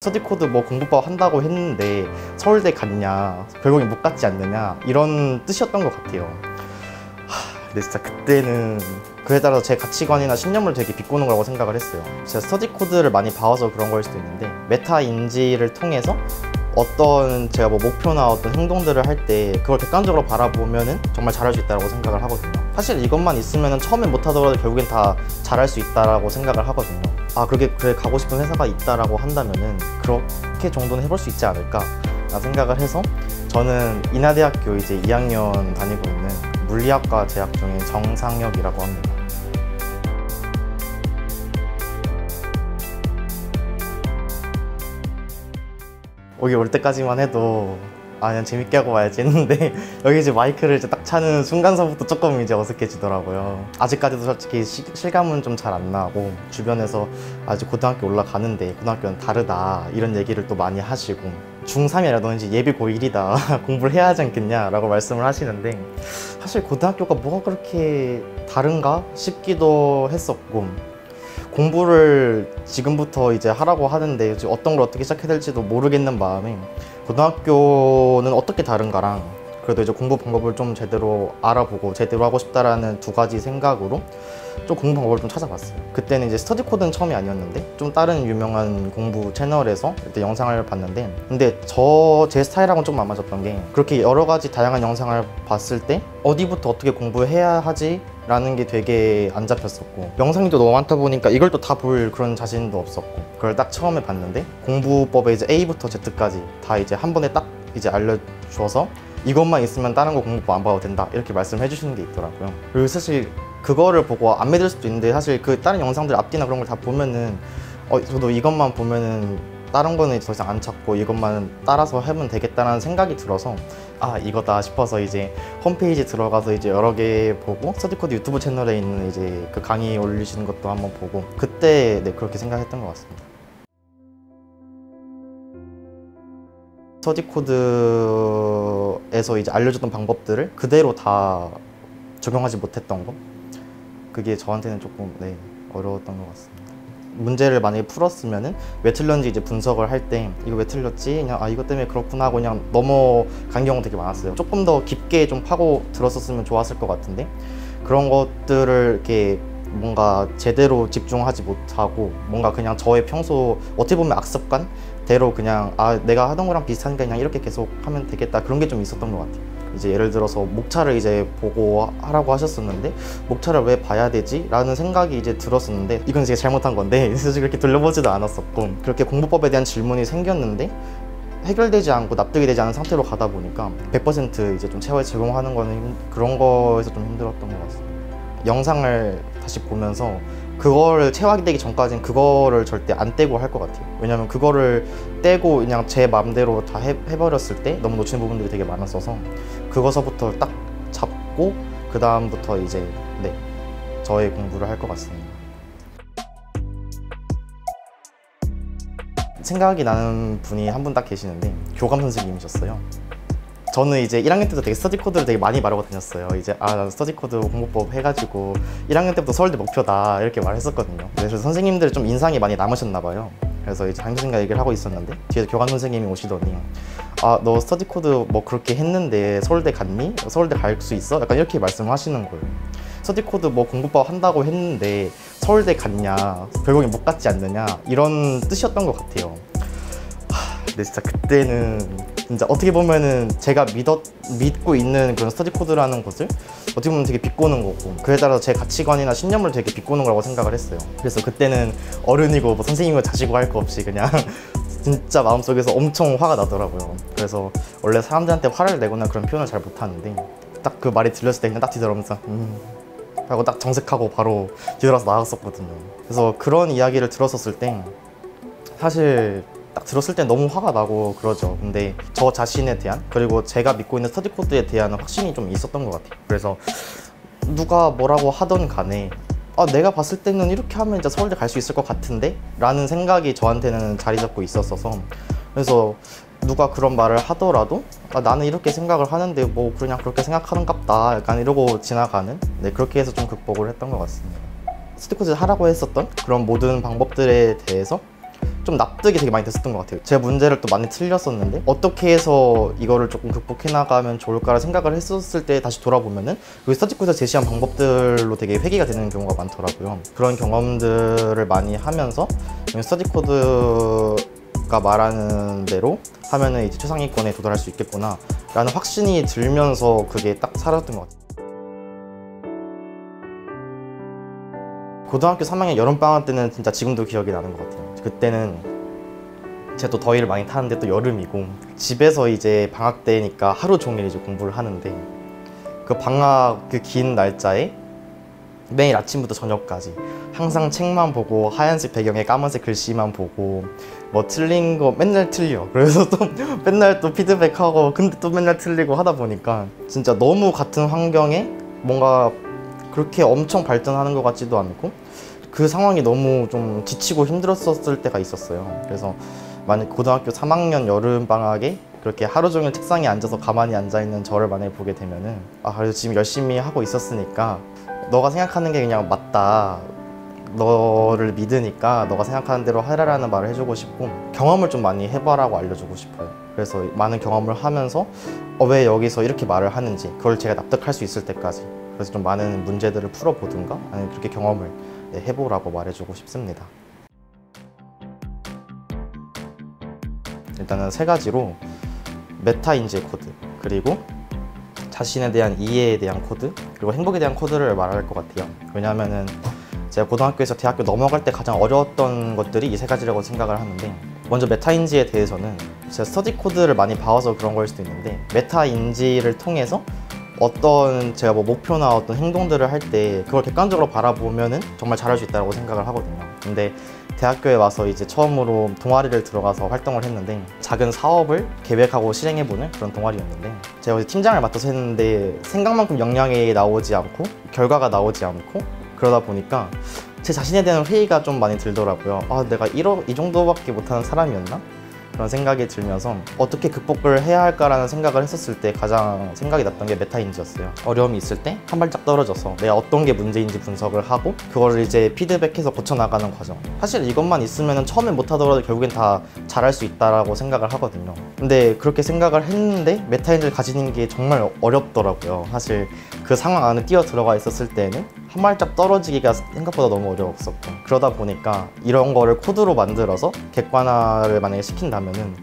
스터디 코드 뭐 공부법 한다고 했는데 서울대 갔냐, 결국에 못 갔지 않느냐, 이런 뜻이었던 것 같아요. 근데 진짜 그때는 그에 따라서 제 가치관이나 신념을 되게 비꼬는 거라고 생각을 했어요. 제가 스터디 코드를 많이 봐와서 그런 걸 수도 있는데, 메타 인지를 통해서 어떤 제가 뭐 목표나 어떤 행동들을 할 때 그걸 객관적으로 바라보면은 정말 잘할 수 있다고 생각을 하거든요. 사실 이것만 있으면은 처음엔 못하더라도 결국엔 다 잘할 수 있다라고 생각을 하거든요. 그렇게 그래 가고 싶은 회사가 있다라고 한다면은 그렇게 정도는 해볼 수 있지 않을까 라는 생각을 해서, 저는 인하대학교 이제 2학년 다니고 있는 물리학과 재학 중인 정상혁이라고 합니다. 여기 올 때까지만 해도 그냥 재밌게 하고 와야지 했는데 여기 이제 마이크를 이제 딱 차는 순간서부터 조금 이제 어색해지더라고요. 아직까지도 솔직히 실감은 좀 잘 안 나고, 주변에서 아직 고등학교 올라가는데 고등학교는 다르다 이런 얘기를 또 많이 하시고, 중3이라 너는 이제 예비 고1이다 공부를 해야 하지 않겠냐 라고 말씀을 하시는데, 사실 고등학교가 뭐가 그렇게 다른가 싶기도 했었고, 공부를 지금부터 이제 하라고 하는데 어떤 걸 어떻게 시작해야 될지도 모르겠는 마음에, 고등학교는 어떻게 다른가랑 그래도 이제 공부 방법을 좀 제대로 알아보고 제대로 하고 싶다라는 두 가지 생각으로 좀 공부 방법을 좀 찾아봤어요. 그때는 이제 스터디 코드는 처음이 아니었는데 좀 다른 유명한 공부 채널에서 이때 영상을 봤는데, 근데 제 스타일하고는 좀 안 맞았던 게, 그렇게 여러 가지 다양한 영상을 봤을 때 어디부터 어떻게 공부해야 하지? 라는 게 되게 안 잡혔었고, 영상이 또 너무 많다 보니까 이걸 또 다 볼 그런 자신도 없었고, 그걸 딱 처음에 봤는데 공부법에 이제 A부터 Z까지 다 이제 한 번에 딱 이제 알려줘서 이것만 있으면 다른 거 공부법 안 봐도 된다 이렇게 말씀해 주시는 게 있더라고요. 그리고 사실 그거를 보고 안 믿을 수도 있는데, 사실 그 다른 영상들 앞뒤나 그런 걸 다 보면은 저도 이것만 보면은 다른 거는 더 이상 안 찾고 이것만 따라서 하면 되겠다는 생각이 들어서 이거다 싶어서 이제 홈페이지 들어가서 이제 여러 개 보고, 스터디코드 유튜브 채널에 있는 이제 그 강의 올리시는 것도 한번 보고, 그때 그렇게 생각했던 것 같습니다. 스터디코드에서 이제 알려줬던 방법들을 그대로 다 적용하지 못했던 거, 그게 저한테는 조금 어려웠던 것 같습니다. 문제를 만약에 풀었으면은 왜 틀렸는지 이제 분석을 할 때 이거 왜 틀렸지? 그냥 이것 때문에 그렇구나 하고 그냥 넘어간 경우 되게 많았어요. 조금 더 깊게 좀 파고 들었었으면 좋았을 것 같은데, 그런 것들을 이렇게 뭔가 제대로 집중하지 못하고, 뭔가 그냥 저의 평소 어떻게 보면 악습관대로 그냥 내가 하던 거랑 비슷하니까 그냥 이렇게 계속 하면 되겠다, 그런 게 좀 있었던 것 같아요. 이제 예를 들어서 목차를 이제 보고 하라고 하셨었는데, 목차를 왜 봐야 되지? 라는 생각이 이제 들었었는데, 이건 제가 잘못한 건데 사실 그렇게 돌려보지도 않았었고, 그렇게 공부법에 대한 질문이 생겼는데 해결되지 않고 납득이 되지 않은 상태로 가다 보니까 100% 이제 좀 제공하는 거는 그런 거에서 좀 힘들었던 것 같습니다. 영상을 다시 보면서 그거를 체화되기 전까지는 그거를 절대 안 떼고 할 것 같아요. 왜냐면 그거를 떼고 그냥 제 마음대로 다 해버렸을 때 너무 놓치는 부분들이 되게 많았어서, 그거서부터 딱 잡고 그 다음부터 이제 저의 공부를 할 것 같습니다. 생각이 나는 분이 한 분 딱 계시는데, 교감 선생님이셨어요. 저는 이제 1학년 때부터 되게 스터디 코드를 되게 많이 바르고 다녔어요. 이제 난 스터디 코드 공부법 해가지고 1학년 때부터 서울대 목표다 이렇게 말했었거든요. 그래서 선생님들이 좀 인상이 많이 남으셨나 봐요. 그래서 이제 담임선생님과 얘기를 하고 있었는데, 뒤에서 교감 선생님이 오시더니 너 스터디 코드 뭐 그렇게 했는데 서울대 갔니? 서울대 갈 수 있어? 약간 이렇게 말씀을 하시는 거예요. 스터디 코드 뭐 공부법 한다고 했는데 서울대 갔냐, 결국에 못 갔지 않느냐, 이런 뜻이었던 것 같아요. 근데 진짜 그때는 진짜 어떻게 보면은 제가 믿고 있는 그런 스터디 코드라는 것을 어떻게 보면 되게 비꼬는 거고, 그에 따라서 제 가치관이나 신념을 되게 비꼬는 거라고 생각을 했어요. 그래서 그때는 어른이고 뭐 선생님이고 자시고 할 거 없이 그냥 진짜 마음속에서 엄청 화가 나더라고요. 그래서 원래 사람들한테 화를 내거나 그런 표현을 잘 못하는데, 딱 그 말이 들렸을 때 그냥 딱 뒤돌아보면서 하고 딱 정색하고 바로 뒤돌아서 나갔었거든요. 그래서 그런 이야기를 들었었을 때 사실 딱 들었을 때 너무 화가 나고 그러죠. 근데 저 자신에 대한, 그리고 제가 믿고 있는 스터디 코드에 대한 확신이 좀 있었던 것 같아요. 그래서 누가 뭐라고 하던 간에 내가 봤을 때는 이렇게 하면 이제 서울대 갈 수 있을 것 같은데? 라는 생각이 저한테는 자리 잡고 있었어서, 그래서 누가 그런 말을 하더라도 나는 이렇게 생각을 하는데 뭐 그냥 그렇게 생각하는갑다 약간 이러고 지나가는, 그렇게 해서 좀 극복을 했던 것 같습니다. 스터디 코드 하라고 했었던 그런 모든 방법들에 대해서 좀 납득이 되게 많이 됐었던 것 같아요. 제 문제를 또 많이 틀렸었는데 어떻게 해서 이거를 조금 극복해 나가면 좋을까를 생각을 했었을 때 다시 돌아보면은 그 스터디코드에서 제시한 방법들로 되게 회귀가 되는 경우가 많더라고요. 그런 경험들을 많이 하면서 스터디코드가 말하는 대로 하면은 이제 최상위권에 도달할 수 있겠구나 라는 확신이 들면서 그게 딱 사라졌던 것 같아요. 고등학교 3학년 여름방학 때는 진짜 지금도 기억이 나는 것 같아요. 그때는 제가 또 더위를 많이 타는데 또 여름이고 집에서 이제 방학 때니까 하루 종일 이제 공부를 하는데 그 방학 그 긴 날짜에 매일 아침부터 저녁까지 항상 책만 보고 하얀색 배경에 까만색 글씨만 보고 뭐 틀린 거 맨날 틀려. 그래서 또 맨날 또 피드백하고 근데 또 맨날 틀리고 하다 보니까 진짜 너무 같은 환경에 뭔가 그렇게 엄청 발전하는 것 같지도 않고 그 상황이 너무 좀 지치고 힘들었을 때가 있었어요. 그래서 만약 고등학교 3학년 여름방학에 그렇게 하루 종일 책상에 앉아서 가만히 앉아있는 저를 만약에 보게 되면은 그래도 지금 열심히 하고 있었으니까 너가 생각하는 게 그냥 맞다, 너를 믿으니까 너가 생각하는 대로 하라라는 말을 해주고 싶고 경험을 좀 많이 해봐라고 알려주고 싶어요. 그래서 많은 경험을 하면서 왜 여기서 이렇게 말을 하는지 그걸 제가 납득할 수 있을 때까지 그래서 좀 많은 문제들을 풀어보든가 아니면 그렇게 경험을 해보라고 말해주고 싶습니다. 일단은 3가지로 메타인지 코드, 그리고 자신에 대한 이해에 대한 코드, 그리고 행복에 대한 코드를 말할 것 같아요. 왜냐하면은 제가 고등학교에서 대학교 넘어갈 때 가장 어려웠던 것들이 이 3가지라고 생각을 하는데, 먼저 메타인지에 대해서는 제가 스터디 코드를 많이 봐와서 그런 걸 수도 있는데, 메타인지를 통해서 어떤 제가 뭐 목표나 어떤 행동들을 할 때 그걸 객관적으로 바라보면은 정말 잘할 수 있다고 생각을 하거든요. 근데 대학교에 와서 이제 처음으로 동아리를 들어가서 활동을 했는데 작은 사업을 계획하고 실행해보는 그런 동아리였는데 제가 어제 팀장을 맡아서 했는데 생각만큼 역량이 나오지 않고 결과가 나오지 않고 그러다 보니까 제 자신에 대한 회의가 좀 많이 들더라고요. 내가 이 정도밖에 못하는 사람이었나? 그런 생각이 들면서 어떻게 극복을 해야 할까라는 생각을 했었을 때 가장 생각이 났던 게 메타인지였어요. 어려움이 있을 때 한 발짝 떨어져서 내가 어떤 게 문제인지 분석을 하고 그거를 이제 피드백해서 고쳐나가는 과정. 사실 이것만 있으면 처음엔 못하더라도 결국엔 다 잘할 수 있다라고 생각을 하거든요. 근데 그렇게 생각을 했는데 메타인지를 가지는 게 정말 어렵더라고요. 사실 그 상황 안에 뛰어 들어가 있었을 때는 한 발짝 떨어지기가 생각보다 너무 어려웠었고, 그러다 보니까 이런 거를 코드로 만들어서 객관화를 만약에 시킨다면은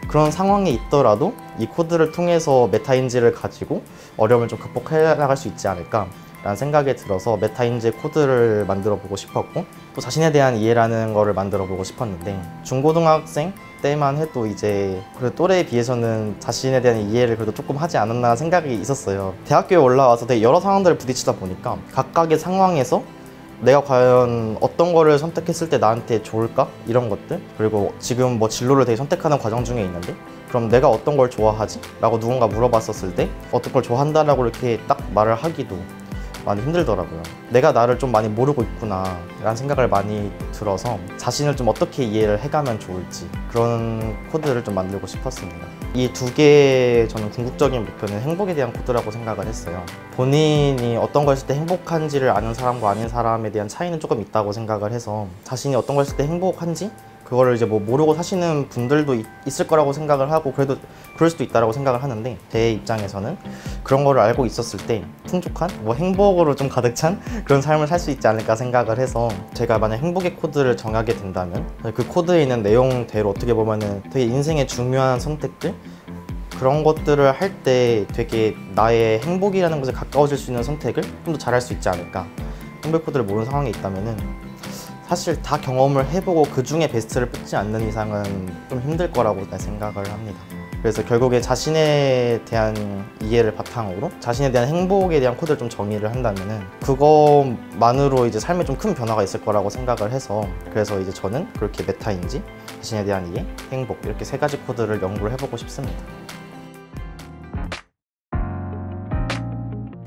그런 상황에 있더라도 이 코드를 통해서 메타인지를 가지고 어려움을 좀 극복해 나갈 수 있지 않을까 라는 생각이 들어서 메타인지 코드를 만들어 보고 싶었고, 또 자신에 대한 이해라는 거를 만들어 보고 싶었는데 중고등학생 때만 해도 이제 그래도 또래에 비해서는 자신에 대한 이해를 그래도 조금 하지 않았나 생각이 있었어요. 대학교에 올라와서 되게 여러 상황들을 부딪히다 보니까 각각의 상황에서 내가 과연 어떤 거를 선택했을 때 나한테 좋을까? 이런 것들, 그리고 지금 뭐 진로를 되게 선택하는 과정 중에 있는데 그럼 내가 어떤 걸 좋아하지? 라고 누군가 물어봤었을 때 어떤 걸 좋아한다라고 이렇게 딱 말을 하기도 많이 힘들더라고요. 내가 나를 좀 많이 모르고 있구나 라는 생각을 많이 들어서 자신을 좀 어떻게 이해를 해가면 좋을지 그런 코드를 좀 만들고 싶었습니다. 이 2개의 저는 궁극적인 목표는 행복에 대한 코드라고 생각을 했어요. 본인이 어떤 걸 했을 때 행복한지를 아는 사람과 아닌 사람에 대한 차이는 조금 있다고 생각을 해서 자신이 어떤 걸 했을 때 행복한지 그거를 이제 뭐 모르고 사시는 분들도 있을 거라고 생각을 하고 그래도 그럴 수도 있다고 생각을 하는데 제 입장에서는 그런 거를 알고 있었을 때 풍족한 뭐 행복으로 좀 가득 찬 그런 삶을 살 수 있지 않을까 생각을 해서 제가 만약 행복의 코드를 정하게 된다면 그 코드에 있는 내용대로 어떻게 보면은 되게 인생의 중요한 선택들 그런 것들을 할 때 되게 나의 행복이라는 것에 가까워질 수 있는 선택을 좀 더 잘할 수 있지 않을까. 행복 코드를 모르는 상황에 있다면은 사실 다 경험을 해보고 그 중에 베스트를 뽑지 않는 이상은 좀 힘들 거라고 생각을 합니다. 그래서 결국에 자신에 대한 이해를 바탕으로 자신에 대한 행복에 대한 코드를 좀 정의를 한다면은 그것만으로 이제 삶에 좀 큰 변화가 있을 거라고 생각을 해서 그래서 이제 저는 그렇게 메타인지, 자신에 대한 이해, 행복 이렇게 3가지 코드를 연구를 해보고 싶습니다.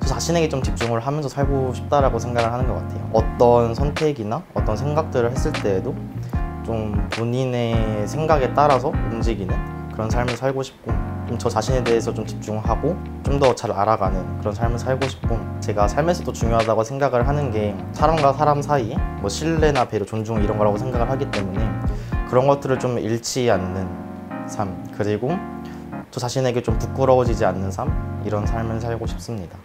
자신에게 좀 집중을 하면서 살고 싶다라고 생각을 하는 것 같아요. 어떤 선택이나 어떤 생각들을 했을 때에도 좀 본인의 생각에 따라서 움직이는 그런 삶을 살고 싶고 좀 저 자신에 대해서 좀 집중하고 좀 더 잘 알아가는 그런 삶을 살고 싶고 제가 삶에서도 중요하다고 생각을 하는 게 사람과 사람 사이에 뭐 신뢰나 배려, 존중 이런 거라고 생각을 하기 때문에 그런 것들을 좀 잃지 않는 삶, 그리고 저 자신에게 좀 부끄러워지지 않는 삶, 이런 삶을 살고 싶습니다.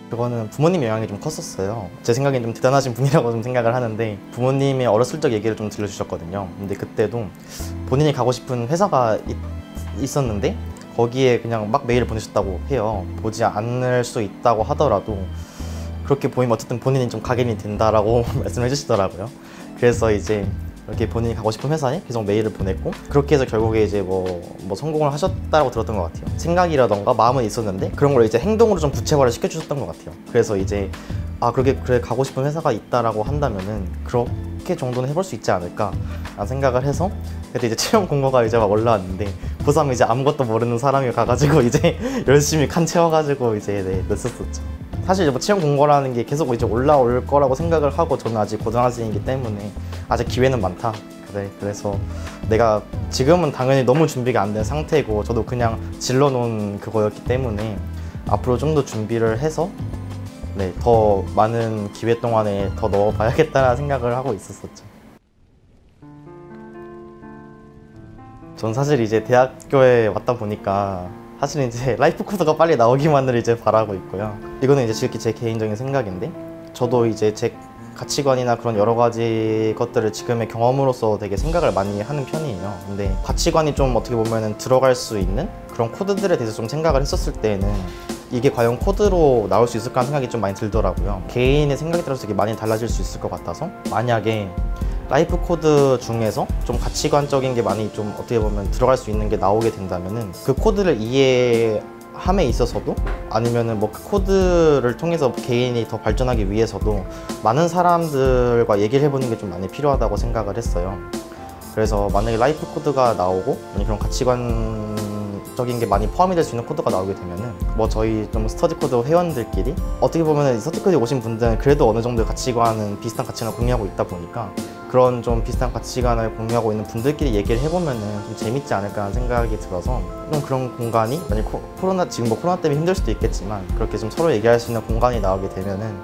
그거는 부모님 영향이 좀 컸었어요. 제 생각엔 좀 대단하신 분이라고 좀 생각을 하는데, 부모님의 어렸을 적 얘기를 좀 들려주셨거든요. 근데 그때도 본인이 가고 싶은 회사가 있었는데 거기에 그냥 막 메일을 보내셨다고 해요. 보지 않을 수 있다고 하더라도 그렇게 보이면 어쨌든 본인이 좀 각인이 된다라고 말씀해 주시더라고요. 그래서 이제 이렇게 본인이 가고 싶은 회사에 계속 메일을 보냈고, 그렇게 해서 결국에 이제 뭐 성공을 하셨다고 들었던 것 같아요. 생각이라던가 마음은 있었는데 그런 걸 이제 행동으로 좀 구체화를 시켜주셨던 것 같아요. 그래서 이제 그래 가고 싶은 회사가 있다라고 한다면은 그렇게 정도는 해볼 수 있지 않을까 라는 생각을 해서, 그때 이제 채용 공고가 이제 막 올라왔는데 고3 이제 아무것도 모르는 사람이 가가지고 이제 열심히 칸 채워가지고 이제 냈었었죠. 사실 뭐 채용 공고라는 게 계속 이제 올라올 거라고 생각을 하고, 저는 아직 고등학생이기 때문에 아직 기회는 많다. 그래서 내가 지금은 당연히 너무 준비가 안 된 상태고, 저도 그냥 질러놓은 그거였기 때문에 앞으로 좀 더 준비를 해서 더 많은 기회 동안에 더 넣어봐야겠다는 생각을 하고 있었었죠. 전 사실 이제 대학교에 왔다 보니까 사실 이제 라이프 코드가 빨리 나오기만을 이제 바라고 있고요. 이거는 이제 지극히 제 개인적인 생각인데, 저도 이제 제 가치관이나 그런 여러 가지 것들을 지금의 경험으로서 되게 생각을 많이 하는 편이에요. 근데 가치관이 좀 어떻게 보면은 들어갈 수 있는 그런 코드들에 대해서 좀 생각을 했었을 때에는 이게 과연 코드로 나올 수 있을까 하는 생각이 좀 많이 들더라고요. 개인의 생각에 따라서 되게 많이 달라질 수 있을 것 같아서, 만약에 라이프 코드 중에서 좀 가치관적인 게 많이 좀 어떻게 보면 들어갈 수 있는 게 나오게 된다면은 그 코드를 이해함에 있어서도, 아니면은 뭐 그 코드를 통해서 개인이 더 발전하기 위해서도 많은 사람들과 얘기를 해보는 게 좀 많이 필요하다고 생각을 했어요. 그래서 만약에 라이프 코드가 나오고 그런 가치관적인 게 많이 포함이 될 수 있는 코드가 나오게 되면은, 뭐 저희 좀 스터디 코드 회원들끼리 어떻게 보면은 스터디 코드에 오신 분들은 그래도 어느 정도의 가치관은 비슷한 가치관을 공유하고 있다 보니까, 그런 좀 비슷한 가치관을 공유하고 있는 분들끼리 얘기를 해보면은 좀 재밌지 않을까 하는 생각이 들어서, 좀 그런 공간이 만약 지금 뭐 코로나 때문에 힘들 수도 있겠지만 그렇게 좀 서로 얘기할 수 있는 공간이 나오게 되면은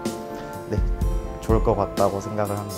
좋을 것 같다고 생각을 합니다.